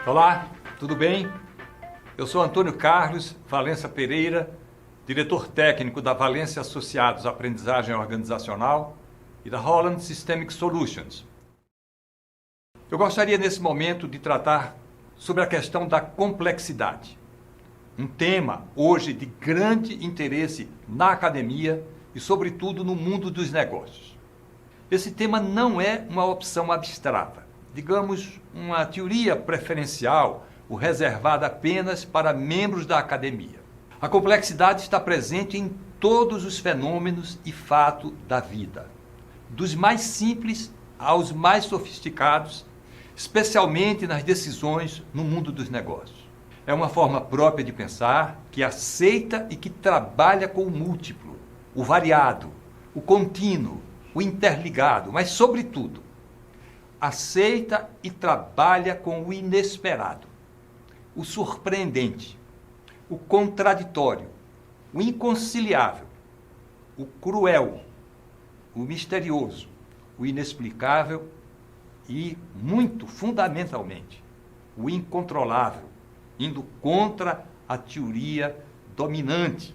Olá, tudo bem? Eu sou Antônio Carlos Valença Pereira, diretor técnico da Valência Associados Aprendizagem Organizacional e da Holland Systemic Solutions. Eu gostaria nesse momento de tratar sobre a questão da complexidade, um tema hoje de grande interesse na academia e, sobretudo, no mundo dos negócios. Esse tema não é uma opção abstrata, digamos, uma teoria preferencial ou reservada apenas para membros da academia. A complexidade está presente em todos os fenômenos e fatos da vida, dos mais simples aos mais sofisticados, especialmente nas decisões no mundo dos negócios. É uma forma própria de pensar que aceita e que trabalha com o múltiplo, o variado, o contínuo, o interligado, mas, sobretudo, aceita e trabalha com o inesperado, o surpreendente, o contraditório, o inconciliável, o cruel, o misterioso, o inexplicável e, muito fundamentalmente, o incontrolável, indo contra a teoria dominante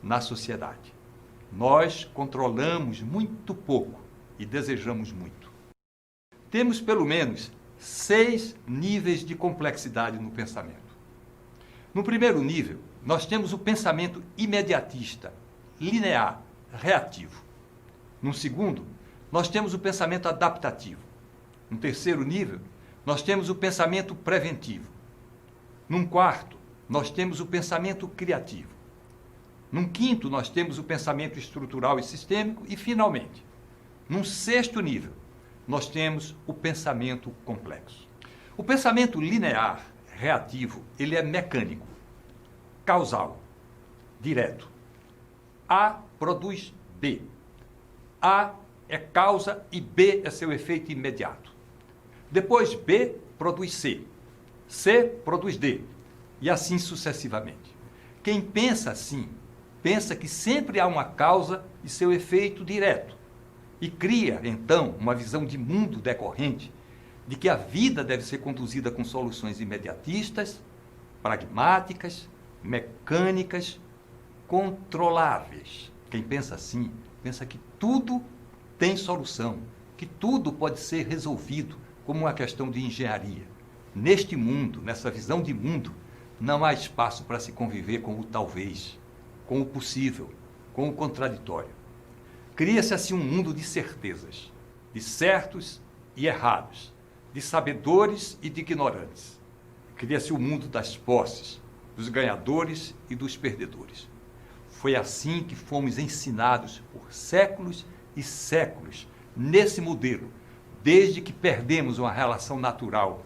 na sociedade. Nós controlamos muito pouco e desejamos muito. Temos pelo menos 6 níveis de complexidade no pensamento. No primeiro nível, nós temos o pensamento imediatista, linear, reativo. No segundo, nós temos o pensamento adaptativo. No terceiro nível, nós temos o pensamento preventivo. Num quarto, nós temos o pensamento criativo. Num quinto, nós temos o pensamento estrutural e sistêmico. E, finalmente, num sexto nível, nós temos o pensamento complexo. O pensamento linear, reativo, ele é mecânico, causal, direto. A produz B. A é causa e B é seu efeito imediato. Depois B produz C. C produz D. E assim sucessivamente. Quem pensa assim, pensa que sempre há uma causa e seu efeito direto. E cria, então, uma visão de mundo decorrente de que a vida deve ser conduzida com soluções imediatistas, pragmáticas, mecânicas, controláveis. Quem pensa assim, pensa que tudo tem solução, que tudo pode ser resolvido como uma questão de engenharia. Neste mundo, nessa visão de mundo, não há espaço para se conviver com o talvez, com o possível, com o contraditório. Cria-se assim um mundo de certezas, de certos e errados, de sabedores e de ignorantes. Cria-se o mundo das posses, dos ganhadores e dos perdedores. Foi assim que fomos ensinados por séculos e séculos nesse modelo, desde que perdemos uma relação natural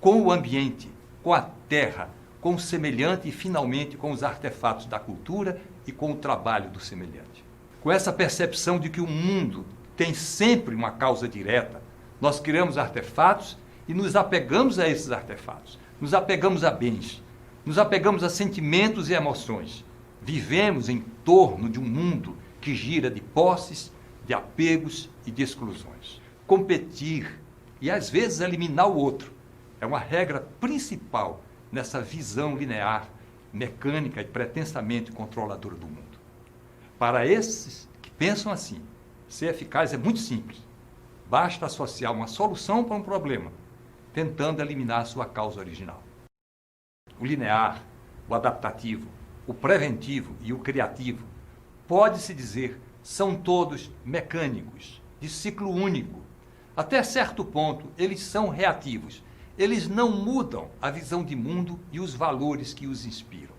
com o ambiente, com a terra, com o semelhante e, finalmente, com os artefatos da cultura e com o trabalho do semelhante. Com essa percepção de que o mundo tem sempre uma causa direta, nós criamos artefatos e nos apegamos a esses artefatos, nos apegamos a bens, nos apegamos a sentimentos e emoções. Vivemos em torno de um mundo que gira de posses, de apegos e de exclusões. Competir e, às vezes, eliminar o outro é uma regra principal nessa visão linear, mecânica e pretensamente controladora do mundo. Para esses que pensam assim, ser eficaz é muito simples. Basta associar uma solução para um problema, tentando eliminar a sua causa original. O linear, o adaptativo, o preventivo e o criativo, pode-se dizer, são todos mecânicos, de ciclo único. Até certo ponto, eles são reativos. Eles não mudam a visão de mundo e os valores que os inspiram.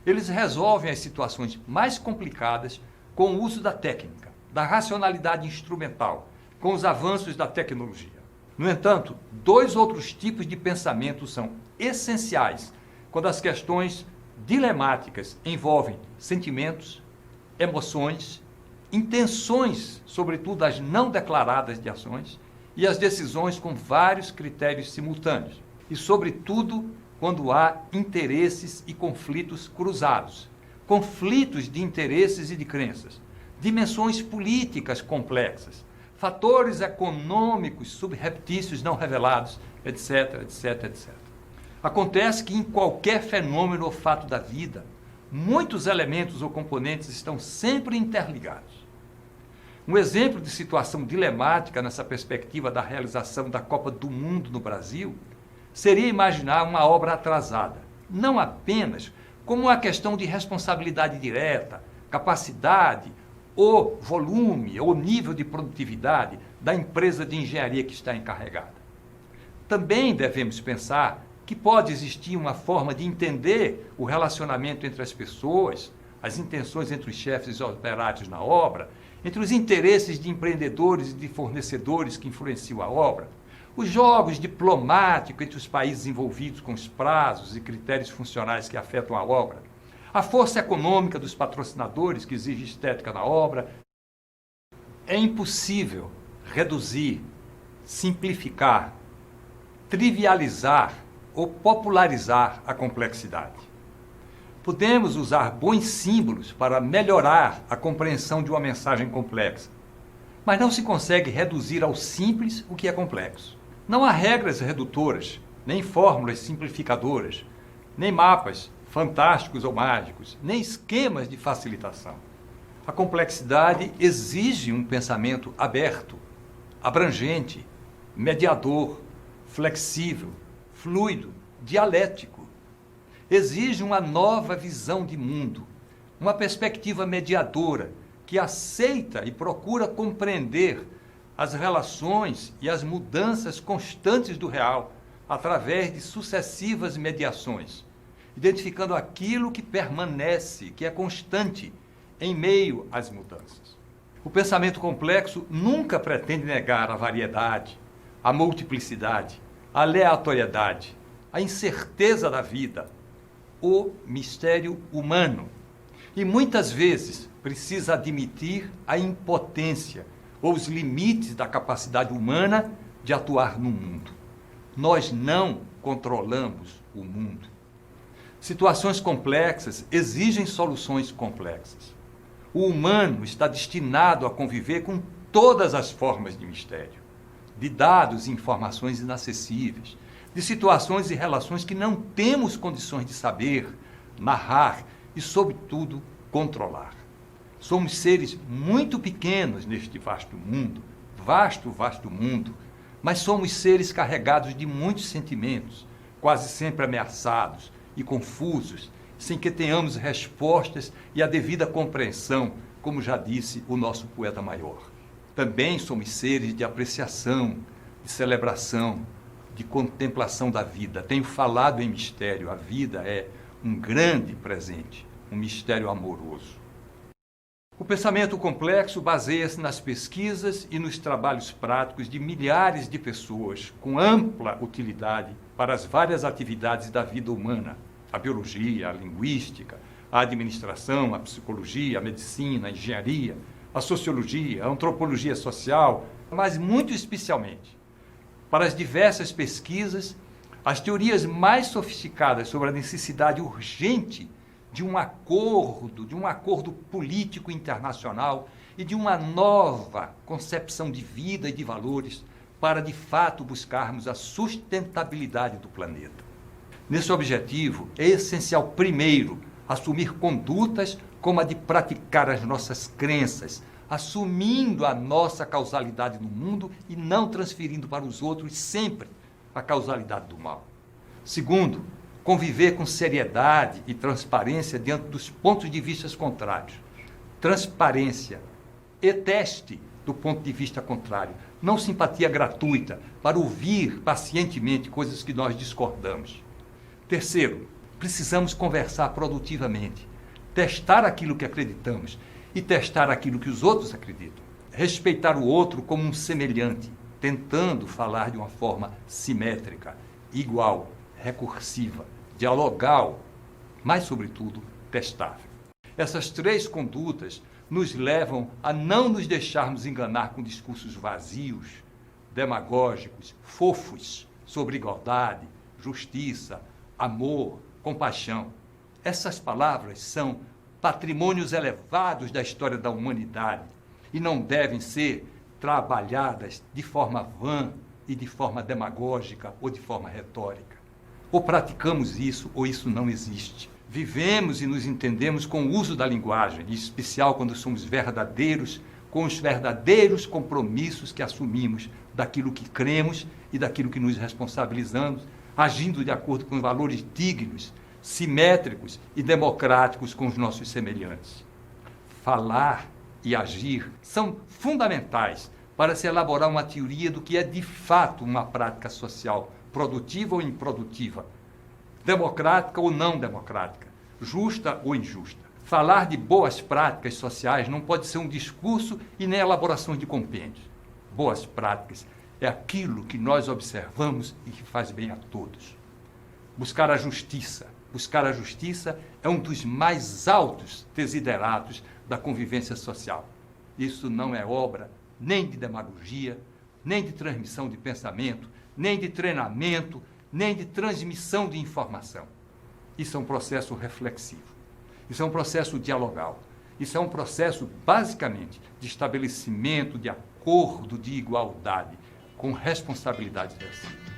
Eles resolvem as situações mais complicadas com o uso da técnica, da racionalidade instrumental, com os avanços da tecnologia. No entanto, 2 outros tipos de pensamento são essenciais quando as questões dilemáticas envolvem sentimentos, emoções, intenções, sobretudo as não declaradas de ações, e as decisões com vários critérios simultâneos. E, sobretudo, quando há interesses e conflitos cruzados, conflitos de interesses e de crenças, dimensões políticas complexas, fatores econômicos subreptícios não revelados, etc, etc, etc. Acontece que em qualquer fenômeno ou fato da vida, muitos elementos ou componentes estão sempre interligados. Um exemplo de situação dilemática nessa perspectiva da realização da Copa do Mundo no Brasil seria imaginar uma obra atrasada, não apenas como uma questão de responsabilidade direta, capacidade, ou volume, ou nível de produtividade da empresa de engenharia que está encarregada. Também devemos pensar que pode existir uma forma de entender o relacionamento entre as pessoas, as intenções entre os chefes e os operários na obra, entre os interesses de empreendedores e de fornecedores que influenciam a obra, os jogos diplomáticos entre os países envolvidos com os prazos e critérios funcionais que afetam a obra, a força econômica dos patrocinadores que exige estética na obra. É impossível reduzir, simplificar, trivializar ou popularizar a complexidade. Podemos usar bons símbolos para melhorar a compreensão de uma mensagem complexa, mas não se consegue reduzir ao simples o que é complexo. Não há regras redutoras, nem fórmulas simplificadoras, nem mapas fantásticos ou mágicos, nem esquemas de facilitação. A complexidade exige um pensamento aberto, abrangente, mediador, flexível, fluido, dialético. Exige uma nova visão de mundo, uma perspectiva mediadora que aceita e procura compreender as relações e as mudanças constantes do real através de sucessivas mediações, identificando aquilo que permanece, que é constante em meio às mudanças. O pensamento complexo nunca pretende negar a variedade, a multiplicidade, a aleatoriedade, a incerteza da vida, o mistério humano. E muitas vezes precisa admitir a impotência ou os limites da capacidade humana de atuar no mundo. Nós não controlamos o mundo. Situações complexas exigem soluções complexas. O humano está destinado a conviver com todas as formas de mistério, de dados e informações inacessíveis, de situações e relações que não temos condições de saber, narrar e, sobretudo, controlar. Somos seres muito pequenos neste vasto mundo, vasto mundo, mas somos seres carregados de muitos sentimentos, quase sempre ameaçados e confusos, sem que tenhamos respostas e a devida compreensão, como já disse o nosso poeta maior. Também somos seres de apreciação, de celebração, de contemplação da vida. Tenho falado em mistério, a vida é um grande presente, um mistério amoroso. O pensamento complexo baseia-se nas pesquisas e nos trabalhos práticos de milhares de pessoas com ampla utilidade para as várias atividades da vida humana, a biologia, a linguística, a administração, a psicologia, a medicina, a engenharia, a sociologia, a antropologia social, mas muito especialmente para as diversas pesquisas, as teorias mais sofisticadas sobre a necessidade urgente de um acordo político internacional e de uma nova concepção de vida e de valores para, de fato, buscarmos a sustentabilidade do planeta. Nesse objetivo, é essencial, primeiro, assumir condutas como a de praticar as nossas crenças, assumindo a nossa causalidade no mundo e não transferindo para os outros sempre a causalidade do mal. Segundo, conviver com seriedade e transparência diante dos pontos de vista contrários. Transparência e teste do ponto de vista contrário. Não simpatia gratuita para ouvir pacientemente coisas que nós discordamos. Terceiro, precisamos conversar produtivamente, testar aquilo que acreditamos e testar aquilo que os outros acreditam. Respeitar o outro como um semelhante, tentando falar de uma forma simétrica, igual, recursiva, dialogal, mas, sobretudo, testável. Essas três condutas nos levam a não nos deixarmos enganar com discursos vazios, demagógicos, fofos, sobre igualdade, justiça, amor, compaixão. Essas palavras são patrimônios elevados da história da humanidade e não devem ser trabalhadas de forma vã e de forma demagógica ou de forma retórica. Ou praticamos isso, ou isso não existe. Vivemos e nos entendemos com o uso da linguagem, em especial quando somos verdadeiros, com os verdadeiros compromissos que assumimos daquilo que cremos e daquilo que nos responsabilizamos, agindo de acordo com valores dignos, simétricos e democráticos com os nossos semelhantes. Falar e agir são fundamentais para se elaborar uma teoria do que é de fato uma prática social, produtiva ou improdutiva, democrática ou não democrática, justa ou injusta. Falar de boas práticas sociais não pode ser um discurso e nem elaboração de compêndios. Boas práticas é aquilo que nós observamos e que faz bem a todos. Buscar a justiça. Buscar a justiça é um dos mais altos desiderados da convivência social. Isso não é obra nem de demagogia, nem de transmissão de pensamento, nem de treinamento, nem de transmissão de informação. Isso é um processo reflexivo. Isso é um processo dialogal. Isso é um processo, basicamente, de estabelecimento de acordo de igualdade, com responsabilidade exercida.